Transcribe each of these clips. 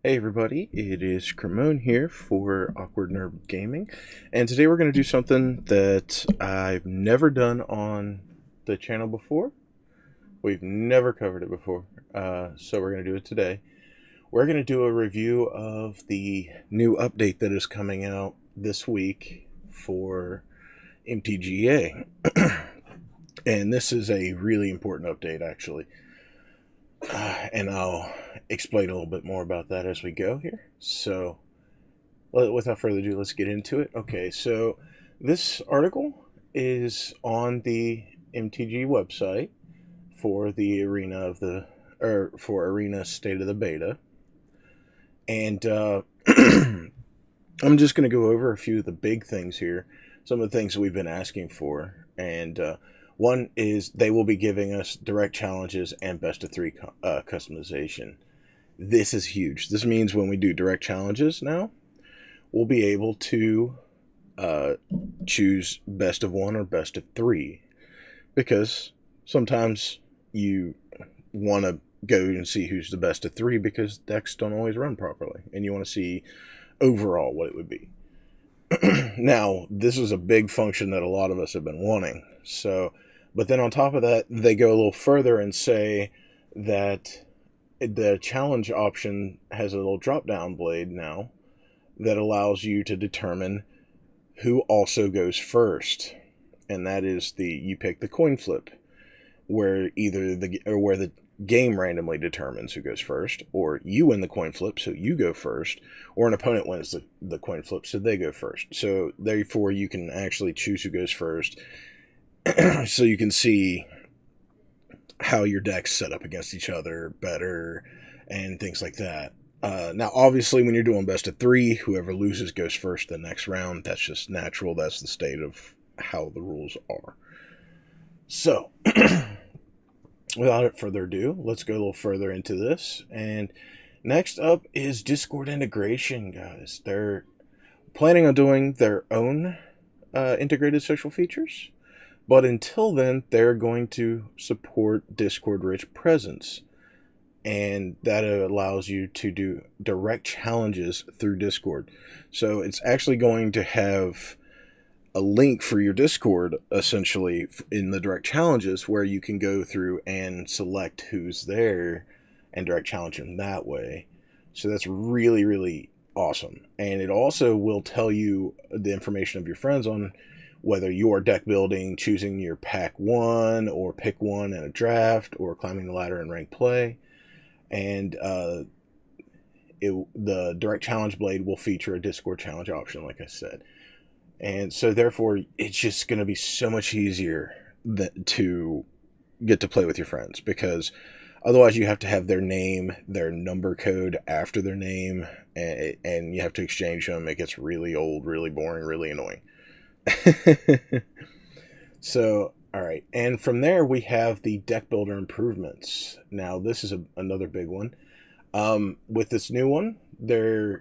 Hey everybody, it is Krahmon here for Awkward Nerd Gaming, and today we're going to do something that I've never done on the channel before. We've never covered it before, so we're going to do it today. We're going to do a review of the new update that is coming out this week for MTGA, and this is a really important update actually. And I'll explain a little bit more about that as we go here. So, without further ado, let's get into it. Okay, so this article is on the MTG website for the arena of the for arena state of the beta, and I'm just going to go over a few of the big things here, some of the things that we've been asking for, and one is they will be giving us direct challenges and best of three customization. This is huge. This means when we do direct challenges now, we'll be able to choose best of one or best of three, because sometimes you want to go and see who's the best of three because decks don't always run properly, and you want to see overall what it would be. Now, this is a big function that a lot of us have been wanting. So, but then on top of that, they go a little further and say that the challenge option has a little drop-down blade now that allows you to determine who also goes first. And that is you pick the coin flip, where where the game randomly determines who goes first, or you win the coin flip, so you go first, or an opponent wins the coin flip, so they go first. So therefore, you can actually choose who goes first, so you can see how your decks set up against each other better, and things like that. Now, obviously, when you're doing best of three, whoever loses goes first the next round. That's just natural. That's the state of how the rules are. So, without further ado, let's go a little further into this. And next up is Discord integration, guys. They're planning on doing their own integrated social features, but until then, they're going to support Discord-rich presence. And that allows you to do direct challenges through Discord. So it's actually going to have a link for your Discord, essentially, in the direct challenges, where you can go through and select who's there and direct challenge them that way. So that's really, really awesome. And it also will tell you the information of your friends on whether you're deck building, choosing your pack one, or pick one in a draft, or climbing the ladder in ranked play. And the direct challenge blade will feature a Discord challenge option, like I said. And so therefore, it's just going to be so much easier to get to play with your friends, because otherwise you have to have their name, their number code after their name, and you have to exchange them. It gets really old, really boring, really annoying. So, all right. And from there, we have the deck builder improvements. Now, this is another big one. With this new one, the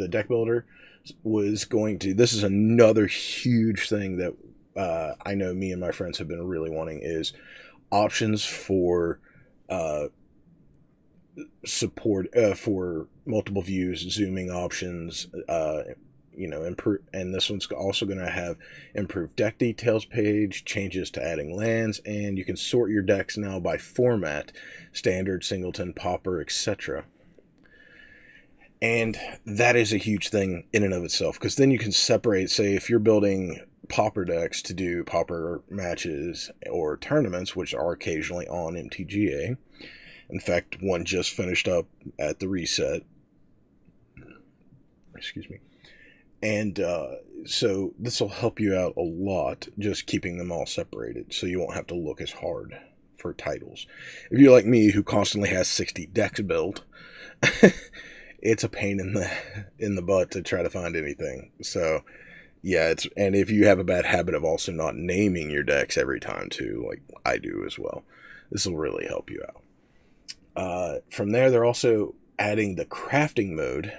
deck builder this is another huge thing that I know me and my friends have been really wanting, is options for support for multiple views, zooming options, improve. And this one's also going to have improved deck details page, changes to adding lands, and you can sort your decks now by format: standard, singleton, pauper, etc. And that is a huge thing in and of itself, because then you can separate, say, if you're building pauper decks to do pauper matches or tournaments, which are occasionally on MTGA. In fact, one just finished up at the reset. Excuse me. And so this will help you out a lot, just keeping them all separated, so you won't have to look as hard for titles. If you're like me, who constantly has 60 decks built, it's a pain in the butt to try to find anything. So yeah, and if you have a bad habit of also not naming your decks every time too, like I do as well, this will really help you out. From there, they're also adding the crafting mode,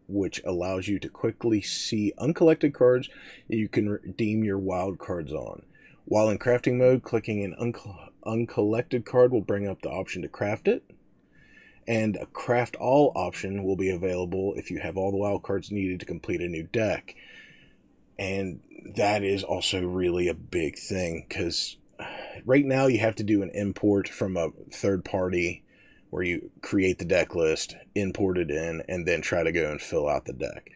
which allows you to quickly see uncollected cards you can redeem your wild cards on. While in crafting mode, clicking an uncollected card will bring up the option to craft it. And a craft all option will be available if you have all the wild cards needed to complete a new deck. And that is also really a big thing, because right now you have to do an import from a third party where you create the deck list, import it in, and then try to go and fill out the deck.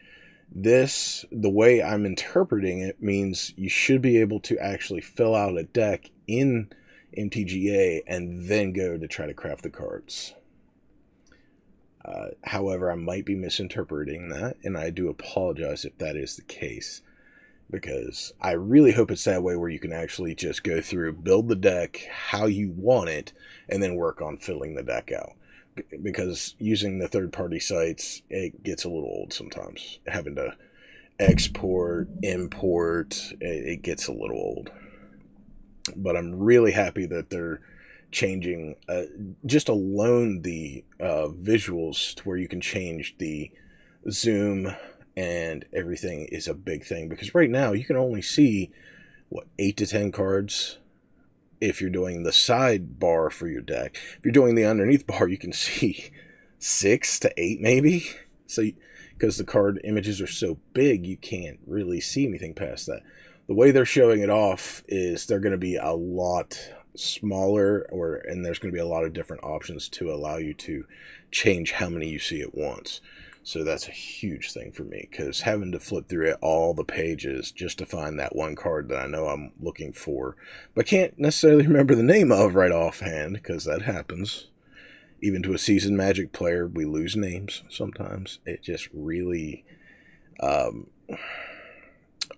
This, the way I'm interpreting it, means you should be able to actually fill out a deck in MTGA and then go to try to craft the cards. However, I might be misinterpreting that, and I do apologize if that is the case, because I really hope it's that way where you can actually just go through, build the deck how you want it, and then work on filling the deck out. Because using the third-party sites, it gets a little old sometimes. Having to export, import, it gets a little old. But I'm really happy that they're changing just alone the visuals to where you can change the zoom and everything is a big thing, because right now you can only see 8 to 10 cards if you're doing the sidebar for your deck. If you're doing the underneath bar, you can see 6 to 8 maybe. So because the card images are so big, you can't really see anything past that. The way they're showing it off is they're going to be a lot smaller, and there's going to be a lot of different options to allow you to change how many you see at once. So that's a huge thing for me, because having to flip through all the pages just to find that one card that I know I'm looking for, but can't necessarily remember the name of right offhand, because that happens. Even to a seasoned Magic player, we lose names sometimes. It just really...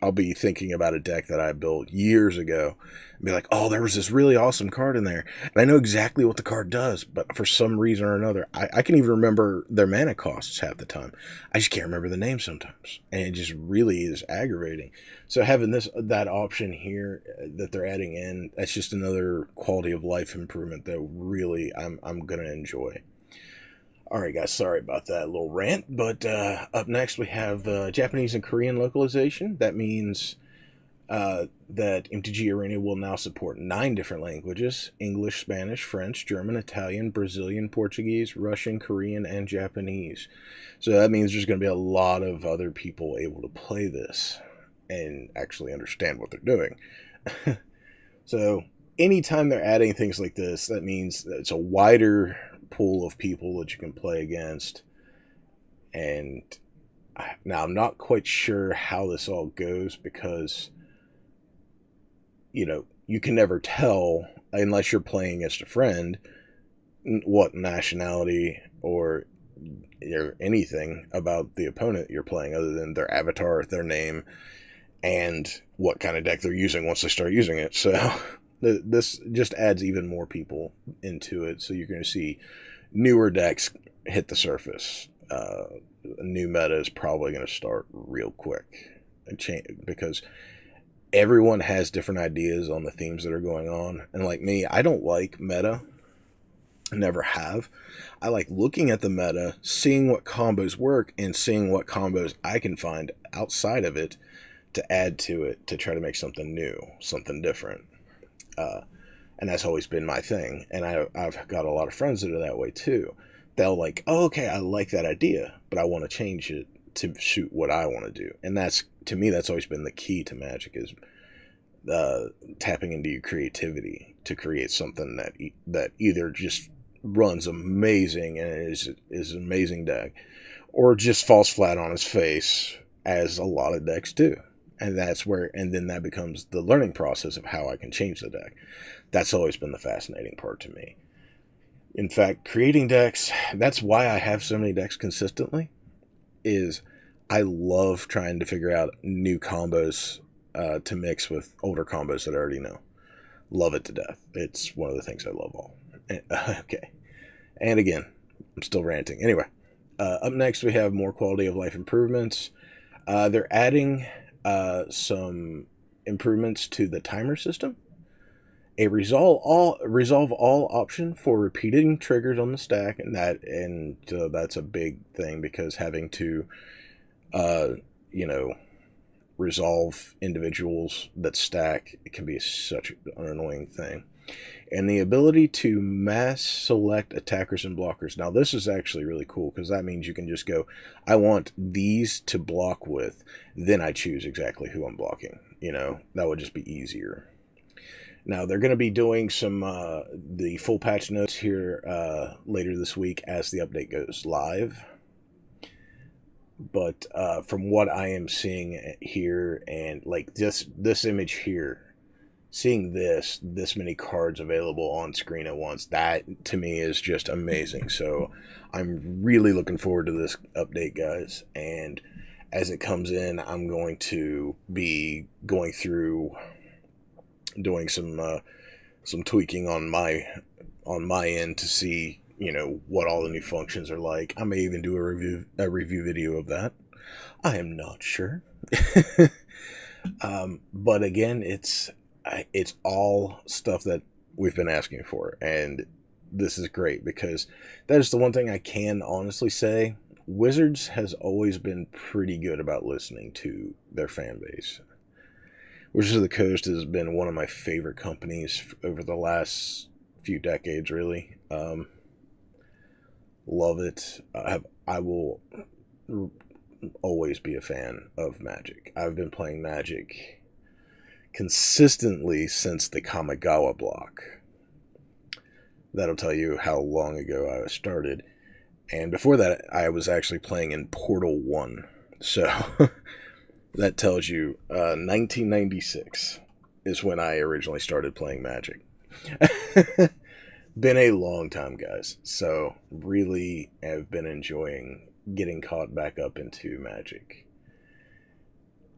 I'll be thinking about a deck that I built years ago and be like, oh, there was this really awesome card in there. And I know exactly what the card does, but for some reason or another, I can even remember their mana costs half the time. I just can't remember the name sometimes. And it just really is aggravating. So having that option here that they're adding in, that's just another quality of life improvement that really I'm going to enjoy. Alright guys, sorry about that little rant, but up next we have Japanese and Korean localization. That means that MTG Arena will now support 9 different languages: English, Spanish, French, German, Italian, Brazilian, Portuguese, Russian, Korean, and Japanese. So that means there's going to be a lot of other people able to play this and actually understand what they're doing. So anytime they're adding things like this, that means that it's a wider pool of people that you can play against. And now I'm not quite sure how this all goes, because you can never tell unless you're playing against a friend what nationality or anything about the opponent you're playing other than their avatar, their name, and what kind of deck they're using once they start using it. So this just adds even more people into it. So you're going to see newer decks hit the surface. A new meta is probably going to start real quick and change, because everyone has different ideas on the themes that are going on. And like me, I don't like meta. I never have. I like looking at the meta, seeing what combos work, and seeing what combos I can find outside of it to add to it to try to make something new, something different. And that's always been my thing. And I've got a lot of friends that are that way too. They'll like, oh, okay, I like that idea, but I want to change it to suit what I want to do. And that's, to me, that's always been the key to Magic, is tapping into your creativity to create something that either just runs amazing and is an amazing deck, or just falls flat on its face, as a lot of decks do. And then that becomes the learning process of how I can change the deck. That's always been the fascinating part to me. In fact, creating decks, that's why I have so many decks consistently, is I love trying to figure out new combos to mix with older combos that I already know. Love it to death. It's one of the things I love all. Okay. And again, I'm still ranting. Anyway, up next we have more quality of life improvements. They're adding some improvements to the timer system. A resolve all option for repeating triggers on the stack, and that's a big thing, because having to resolve individuals that stack, it can be such an annoying thing. and the ability to mass select attackers and blockers. Now this is actually really cool because that means you can just go, I want these to block with, then I choose exactly who I'm blocking. You know, that would just be easier. Now they're going to be doing some the full patch notes here later this week as the update goes live. But from what I am seeing here, and like this image here, seeing this many cards available on screen at once, that to me is just amazing. So I'm really looking forward to this update, guys. And as it comes in, I'm going to be going through doing some tweaking on my end to see, you know, what all the new functions are like. I may even do a review video of that. I am not sure. But again, it's all stuff that we've been asking for, and this is great because that is the one thing I can honestly say. Wizards has always been pretty good about listening to their fan base. Wizards of the Coast has been one of my favorite companies over the last few decades, really. Love it. I will always be a fan of Magic. I've been playing Magic consistently since the Kamigawa block. That'll tell you how long ago I started. And before that, I was actually playing in Portal 1. So that tells you 1996 is when I originally started playing Magic. Been a long time, guys. So really have been enjoying getting caught back up into Magic.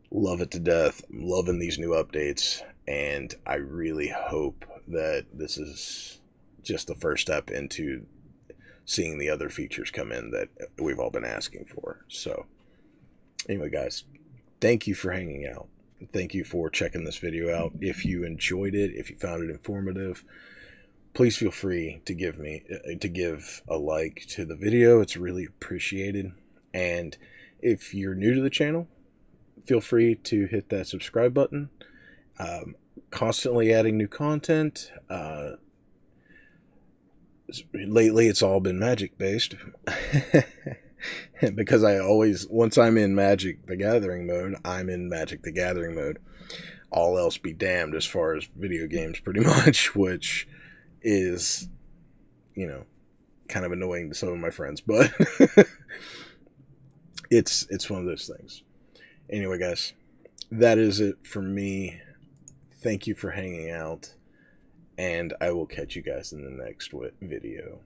Love it to death. I'm loving these new updates, and I really hope that this is just the first step into seeing the other features come in that we've all been asking for. So anyway, guys, thank you for hanging out. Thank you for checking this video out. If you enjoyed it, if you found it informative, please feel free to give a like to the video. It's really appreciated. And if you're new to the channel, feel free to hit that subscribe button. Constantly adding new content. Lately, it's all been Magic based. Because once I'm in Magic the Gathering mode, I'm in Magic the Gathering mode. All else be damned as far as video games, pretty much, which is, you know, kind of annoying to some of my friends, but it's one of those things. Anyway, guys, that is it for me. Thank you for hanging out, and I will catch you guys in the next video.